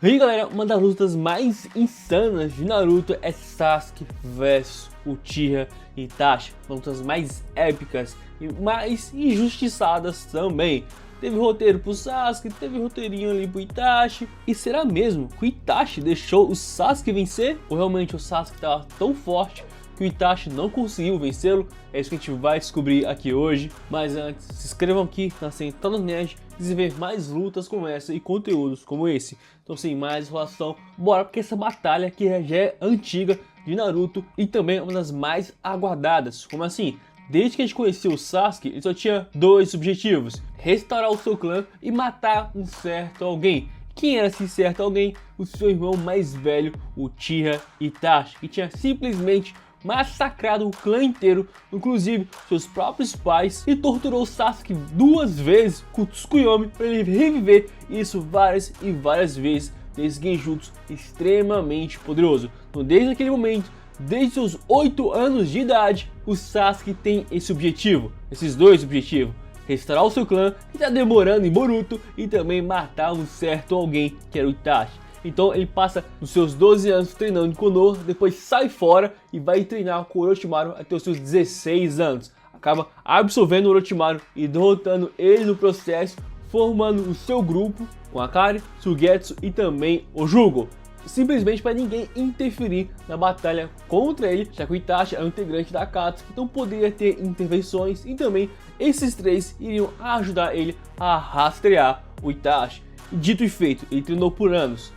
E aí galera, uma das lutas mais insanas de Naruto é Sasuke vs Uchiha Itachi. Lutas mais épicas e mais injustiçadas também. Teve roteiro pro Sasuke, teve roteirinho ali pro Itachi. E será mesmo que o Itachi deixou o Sasuke vencer? Ou realmente o Sasuke estava tão forte que o Itachi não conseguiu vencê-lo? É isso que a gente vai descobrir aqui hoje. Mas antes, se inscrevam aqui na Central Nerd e ver mais lutas como essa e conteúdos como esse. Então sem mais enrolação, bora porque essa batalha que já é antiga de Naruto e também é uma das mais aguardadas. Como assim? Desde que a gente conheceu o Sasuke, ele só tinha dois objetivos: restaurar o seu clã e matar um certo alguém. Quem era esse certo alguém? O seu irmão mais velho, Uchiha Itachi, que tinha simplesmente massacrado o clã inteiro, inclusive seus próprios pais, e torturou Sasuke 2 vezes com o Tsukuyomi para ele reviver isso várias e várias vezes nesse genjutsu extremamente poderoso. Então desde aquele momento, desde seus 8 anos de idade, o Sasuke tem esse objetivo, esses dois objetivos: restaurar o seu clã, que está demorando em Boruto, e também matar um certo alguém que era o Itachi. Então ele passa os seus 12 anos treinando em Konoha, depois sai fora e vai treinar com o Orochimaru até os seus 16 anos. Acaba absorvendo o Orochimaru e derrotando ele no processo, formando o seu grupo com Akari, Suigetsu e também o Jugo. Simplesmente para ninguém interferir na batalha contra ele, já que o Itachi é um integrante da Akatsuki, então poderia ter intervenções e também esses três iriam ajudar ele a rastrear o Itachi. E dito e feito, ele treinou por anos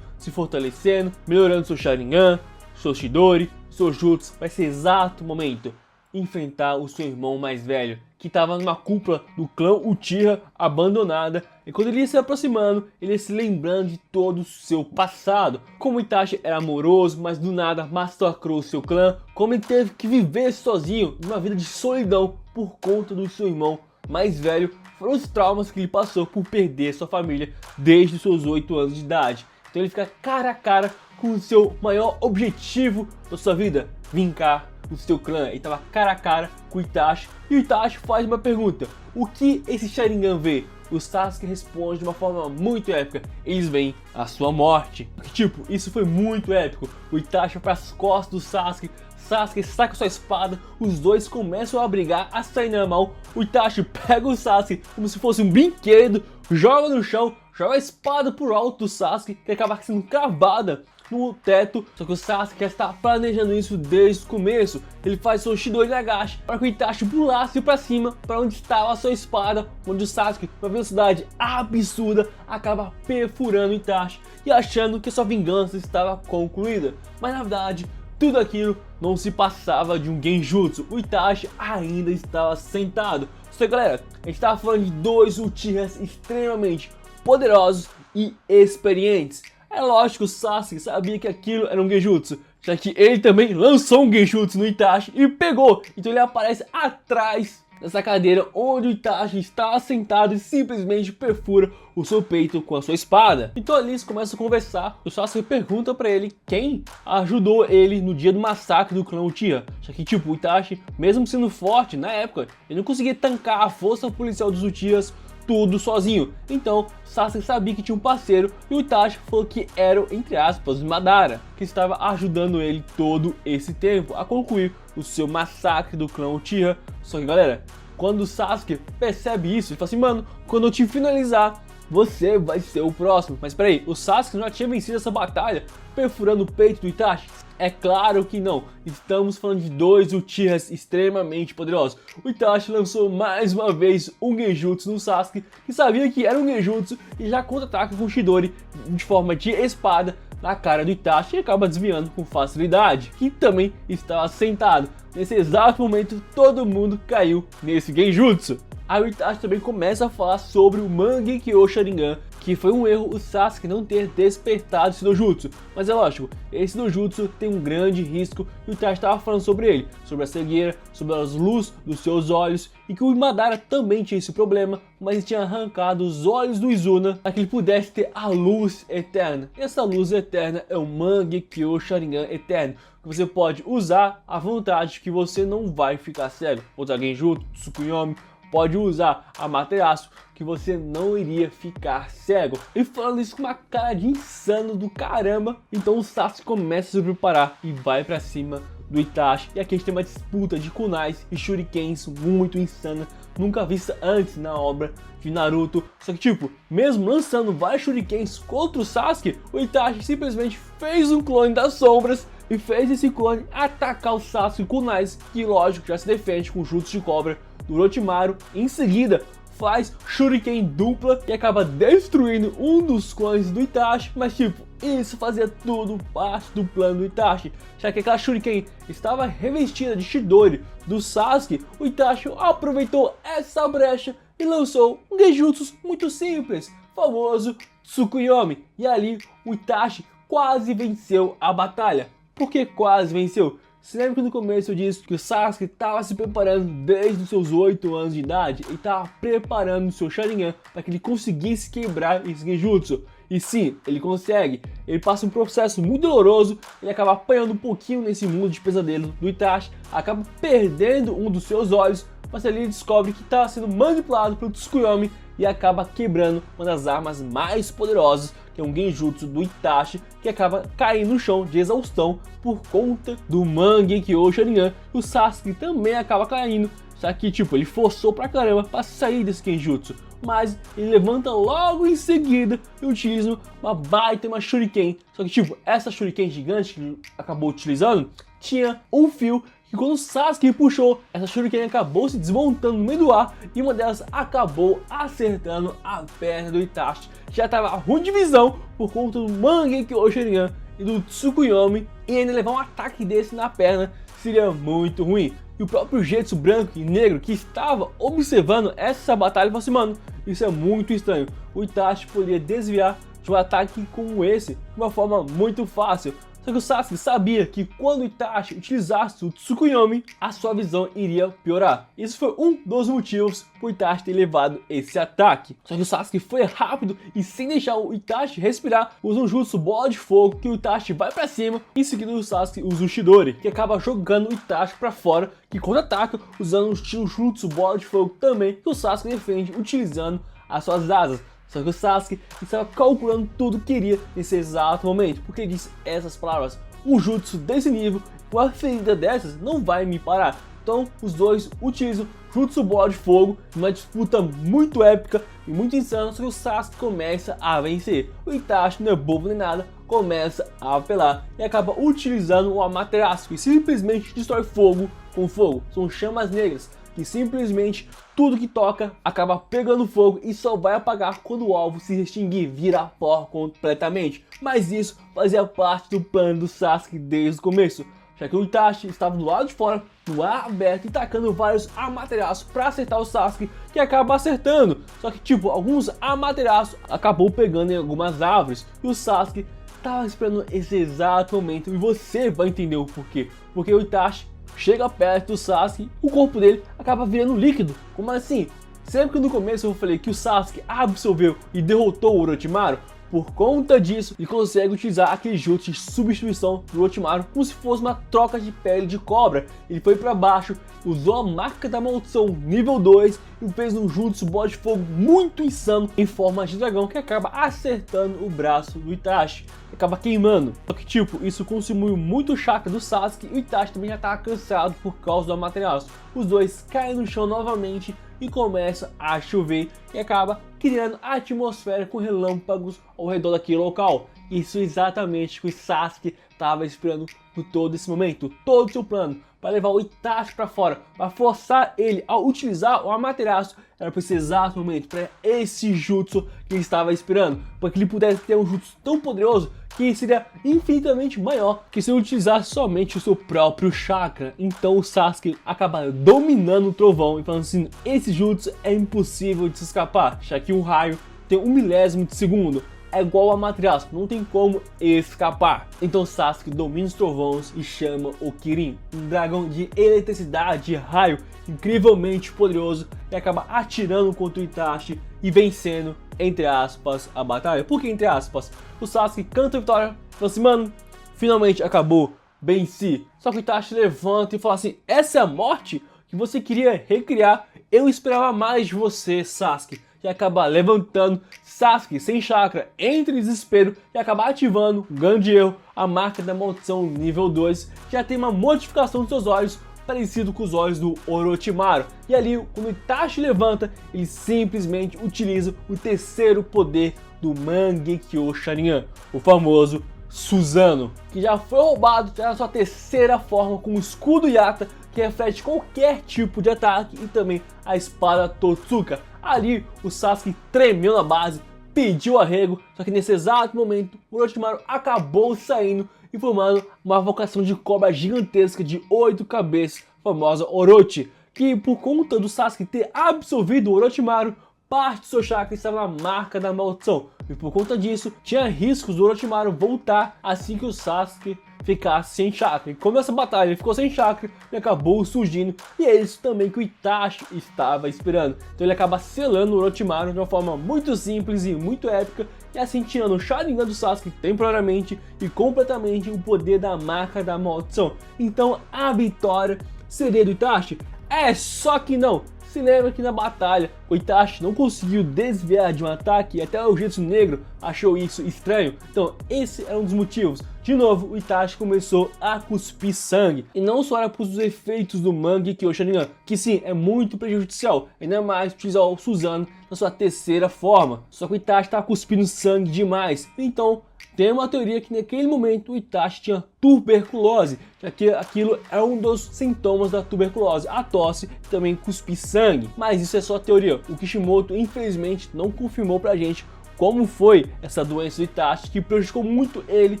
se fortalecendo, melhorando seu Sharingan, seu Chidori, seu Jutsu. Vai ser exato momento enfrentar o seu irmão mais velho, que estava numa cúpula do clã Uchiha abandonada, e quando ele ia se aproximando, ele ia se lembrando de todo o seu passado, como Itachi era amoroso, mas do nada massacrou o seu clã, como ele teve que viver sozinho, uma vida de solidão por conta do seu irmão mais velho. Foram os traumas que ele passou por perder sua família desde os seus 8 anos de idade. Então ele fica cara a cara com o seu maior objetivo da sua vida: vingar o seu clã. Ele estava cara a cara com o Itachi, e o Itachi faz uma pergunta: o que esse Sharingan vê? O Sasuke responde de uma forma muito épica: eles veem a sua morte. Tipo, isso foi muito épico. O Itachi vai para as costas do Sasuke, Sasuke saca sua espada, os dois começam a brigar, a sair na mão. O Itachi pega o Sasuke como se fosse um brinquedo, joga no chão, joga a espada pro alto do Sasuke, que acaba sendo cravada no teto. Só que o Sasuke já está planejando isso desde o começo. Ele faz seu Chidori Nagashi para que o Itachi pulasse para cima, para onde estava a sua espada, onde o Sasuke, com uma velocidade absurda, acaba perfurando o Itachi e achando que sua vingança estava concluída. Mas na verdade, tudo aquilo não se passava de um genjutsu. O Itachi ainda estava sentado. Só que galera, a gente estava falando de dois Uchihas extremamente poderosos e experientes. É lógico que o Sasuke sabia que aquilo era um genjutsu, já que ele também lançou um genjutsu no Itachi e pegou. Então ele aparece atrás dessa cadeira onde o Itachi está sentado e simplesmente perfura o seu peito com a sua espada. Então ali eles começam a conversar. O Sasuke pergunta pra ele quem ajudou ele no dia do massacre do clã Uchiha. Já que tipo, o Itachi, mesmo sendo forte na época, ele não conseguia tancar a força policial dos Uchihas tudo sozinho. Então Sasuke sabia que tinha um parceiro, e o Itachi falou que era, entre aspas, Madara, que estava ajudando ele todo esse tempo a concluir o seu massacre do clã Uchiha. Só que galera, quando o Sasuke percebe isso, ele fala assim: mano, quando eu te finalizar, você vai ser o próximo. Mas peraí, o Sasuke já tinha vencido essa batalha perfurando o peito do Itachi? É claro que não. Estamos falando de dois Uchihas extremamente poderosos. O Itachi lançou mais uma vez um genjutsu no Sasuke, que sabia que era um genjutsu, e já contra-ataca com Chidori de forma de espada na cara do Itachi e acaba desviando com facilidade, que também estava sentado. Nesse exato momento, todo mundo caiu nesse genjutsu. Aí o Itachi também começa a falar sobre o Mangekyo Sharingan, que foi um erro o Sasuke não ter despertado esse dojutsu. Mas é lógico, esse dojutsu tem um grande risco, e o Itachi estava falando sobre ele, sobre a cegueira, sobre as luzes dos seus olhos, e que o Madara também tinha esse problema, mas ele tinha arrancado os olhos do Izuna para que ele pudesse ter a luz eterna. E essa luz eterna é o Mangekyo Sharingan Eterno, que você pode usar à vontade, que você não vai ficar cego. Outra genjutsu, Tsukuyomi, pode usar Amaterasu, que você não iria ficar cego. E falando isso com uma cara de insano do caramba, então o Sasuke começa a se preparar e vai pra cima do Itachi. E aqui a gente tem uma disputa de kunais e shurikens muito insana, nunca vista antes na obra de Naruto. Só que tipo, mesmo lançando vários shurikens contra o Sasuke, o Itachi simplesmente fez um clone das sombras e fez esse clone atacar o Sasuke com kunais, que lógico já se defende com jutsu de cobra do Orochimaru. Em seguida faz shuriken dupla e acaba destruindo um dos clones do Itachi, mas tipo, isso fazia tudo parte do plano do Itachi, já que aquela shuriken estava revestida de Chidori do Sasuke. O Itachi aproveitou essa brecha e lançou um genjutsu muito simples, famoso Tsukuyomi, e ali o Itachi quase venceu a batalha. Por que quase venceu? Se lembra que no começo eu disse que o Sasuke estava se preparando desde os seus 8 anos de idade e estava preparando o seu Sharingan para que ele conseguisse quebrar esse genjutsu. E sim, ele consegue. Ele passa um processo muito doloroso, ele acaba apanhando um pouquinho nesse mundo de pesadelo do Itachi, acaba perdendo um dos seus olhos, mas ali ele descobre que estava sendo manipulado pelo Tsukuyomi e acaba quebrando uma das armas mais poderosas, que é um genjutsu do Itachi, que acaba caindo no chão de exaustão por conta do Mangekyo Sharingan. O Sasuke também acaba caindo, só que tipo, ele forçou pra caramba pra sair desse genjutsu, mas ele levanta logo em seguida e utiliza uma baita, uma shuriken. Só que tipo, essa shuriken gigante que ele acabou utilizando tinha um fio, que quando o Sasuke puxou, essa shuriken acabou se desmontando no meio do ar e uma delas acabou acertando a perna do Itachi, que já estava ruim de visão por conta do Mangekyo Sharingan e do Tsukuyomi, e ainda levar um ataque desse na perna seria muito ruim. E o próprio Zetsu branco e negro que estava observando essa batalha falou assim: mano, isso é muito estranho, o Itachi poderia desviar de um ataque como esse de uma forma muito fácil. Só que o Sasuke sabia que quando o Itachi utilizasse o Tsukuyomi, a sua visão iria piorar. Isso foi um dos motivos por Itachi ter levado esse ataque. Só que o Sasuke foi rápido e sem deixar o Itachi respirar, usa um jutsu bola de fogo, que o Itachi vai pra cima. Em seguida o Sasuke usa o Chidori, que acaba jogando o Itachi pra fora, que contra-ataca usando o estilo jutsu bola de fogo também, que o Sasuke defende utilizando as suas asas. Só que o Sasuke estava calculando tudo que iria nesse exato momento, porque ele disse essas palavras: um jutsu desse nível, com a ferida dessas, não vai me parar. Então os dois utilizam jutsu bola de fogo, uma disputa muito épica e muito insana. Só que o Sasuke começa a vencer. O Itachi não é bobo nem nada, começa a apelar e acaba utilizando o Amaterasu, que simplesmente destrói fogo com fogo. São chamas negras que simplesmente tudo que toca acaba pegando fogo e só vai apagar quando o alvo se extinguir, virar pó completamente. Mas isso fazia parte do plano do Sasuke desde o começo, já que o Itachi estava do lado de fora, no ar aberto, e tacando vários Amaterasu para acertar o Sasuke, que acaba acertando. Só que tipo, alguns Amaterasu acabou pegando em algumas árvores e o Sasuke estava esperando esse exato momento, e você vai entender o porquê. Porque o Itachi chega perto do Sasuke, o corpo dele acaba virando líquido. Como assim? Sempre que no começo eu falei que o Sasuke absorveu e derrotou o Orochimaru, por conta disso ele consegue utilizar aquele jutsu de substituição do Orochimaru como se fosse uma troca de pele de cobra. Ele foi para baixo, usou a marca da maldição nível 2 e fez um jutsu bola de fogo muito insano em forma de dragão, que acaba acertando o braço do Itachi, acaba queimando. Só que tipo, isso consumiu muito o chakra do Sasuke e o Itachi também já estava cansado por causa do Amaterasu. Os dois caem no chão novamente e começa a chover e acaba criando a atmosfera com relâmpagos ao redor daquele local. Isso exatamente o que o Sasuke estava esperando por todo esse momento, todo o seu plano para levar o Itachi para fora, para forçar ele a utilizar o Amaterasu. Era para esse exato momento, para esse jutsu que ele estava esperando, para que ele pudesse ter um jutsu tão poderoso que seria infinitamente maior que se ele utilizasse somente o seu próprio chakra. Então o Sasuke acaba dominando o trovão e falando assim: esse jutsu é impossível de se escapar, já que um raio tem 1/1000 de segundo. É igual a Amaterasu, não tem como escapar. Então Sasuke domina os trovões e chama o Kirin, um dragão de eletricidade e raio incrivelmente poderoso, e acaba atirando contra o Itachi e vencendo, entre aspas, a batalha. Por que entre aspas? O Sasuke canta a vitória, fala assim: mano, finalmente acabou, venci. Só que o Itachi levanta e fala assim: essa é a morte que você queria recriar? Eu esperava mais de você, Sasuke. e acaba levantando. Sasuke sem chakra entra em desespero e acaba ativando, grande erro, a marca da maldição nível 2. Já tem uma modificação dos seus olhos, parecido com os olhos do Orochimaru. E ali, quando Itachi levanta, ele simplesmente utiliza o terceiro poder do Mangekyo Sharingan, o famoso Susanoo, que já foi roubado na sua terceira forma com o escudo Yata, que reflete qualquer tipo de ataque, e também a espada Totsuka. Ali, o Sasuke tremeu na base, pediu arrego, só que nesse exato momento, o Orochimaru acabou saindo e formando uma vocação de cobra gigantesca de 8 cabeças, famosa Orochi, que por conta do Sasuke ter absorvido o Orochimaru, parte do seu chakra estava na marca da maldição, e por conta disso, tinha riscos do Orochimaru voltar assim que o Sasuke ficasse sem chakra. E como essa batalha ele ficou sem chakra, ele acabou surgindo, e é isso também que o Itachi estava esperando. Então ele acaba selando o Orochimaru de uma forma muito simples e muito épica, e assim tirando o Sharingan do Sasuke temporariamente e completamente o poder da marca da maldição. Então a vitória seria do Itachi? É, só que não! Se lembra que na batalha o Itachi não conseguiu desviar de um ataque e até o Jutsu Negro achou isso estranho? Então esse é um dos motivos. De novo, o Itachi começou a cuspir sangue, e não só era por os efeitos do Mangekyo Sharingan, que sim, é muito prejudicial, ainda mais utilizar o Susanoo na sua terceira forma. Só que o Itachi estava cuspindo sangue demais, então tem uma teoria que naquele momento o Itachi tinha tuberculose, já que aquilo é um dos sintomas da tuberculose, a tosse e também cuspir sangue. Mas isso é só teoria, o Kishimoto infelizmente não confirmou pra gente como foi essa doença do Itachi, que prejudicou muito ele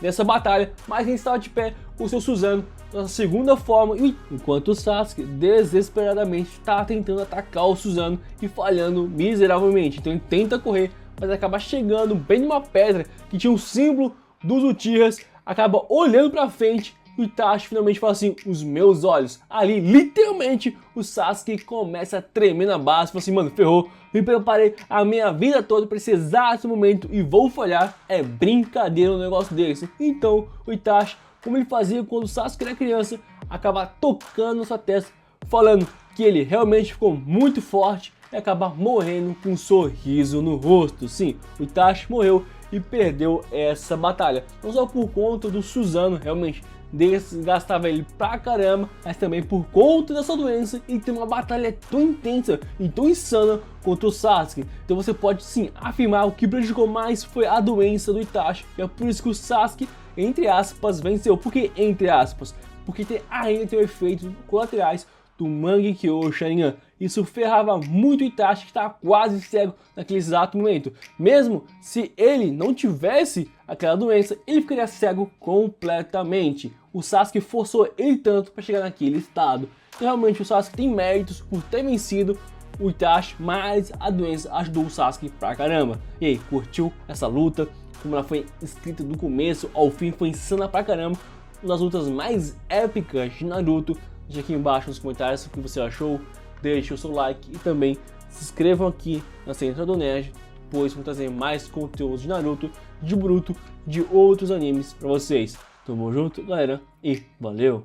nessa batalha, mas ele estava de pé com o seu Susanoo na segunda forma, enquanto o Sasuke desesperadamente está tentando atacar o Susanoo e falhando miseravelmente. Então ele tenta correr, mas acaba chegando bem numa pedra que tinha um símbolo dos Uchihas, acaba olhando pra frente e o Itachi finalmente fala assim, os meus olhos. Ali, literalmente, o Sasuke começa a tremer na base, fala assim, mano, ferrou, me preparei a minha vida toda pra esse exato momento e vou falhar. É brincadeira um negócio desse. Então, o Itachi, como ele fazia quando o Sasuke era criança, acaba tocando na sua testa, falando que ele realmente ficou muito forte e acaba morrendo com um sorriso no rosto. Sim, o Itachi morreu e perdeu essa batalha. Não só por conta do Susanoo, realmente desgastava ele pra caramba, mas também por conta dessa doença e tem uma batalha tão intensa e tão insana contra o Sasuke. Então você pode sim afirmar o que prejudicou mais foi a doença do Itachi, e é por isso que o Sasuke, entre aspas, venceu. Por que entre aspas? Porque ainda tem efeitos colaterais do Mangekyo Sharingan. Isso ferrava muito o Itachi, que estava quase cego naquele exato momento. Mesmo se ele não tivesse aquela doença, ele ficaria cego completamente. O Sasuke forçou ele tanto para chegar naquele estado. Então realmente o Sasuke tem méritos por ter vencido o Itachi, mas a doença ajudou o Sasuke pra caramba. E aí, curtiu essa luta? Como ela foi escrita do começo ao fim, foi insana pra caramba. Uma das lutas mais épicas de Naruto. Deixe aqui embaixo nos comentários o que você achou, deixe o seu like e também se inscrevam aqui na Central do Nerd, pois vou trazer mais conteúdos de Naruto, de Boruto, de outros animes pra vocês. Tamo junto, galera, e valeu!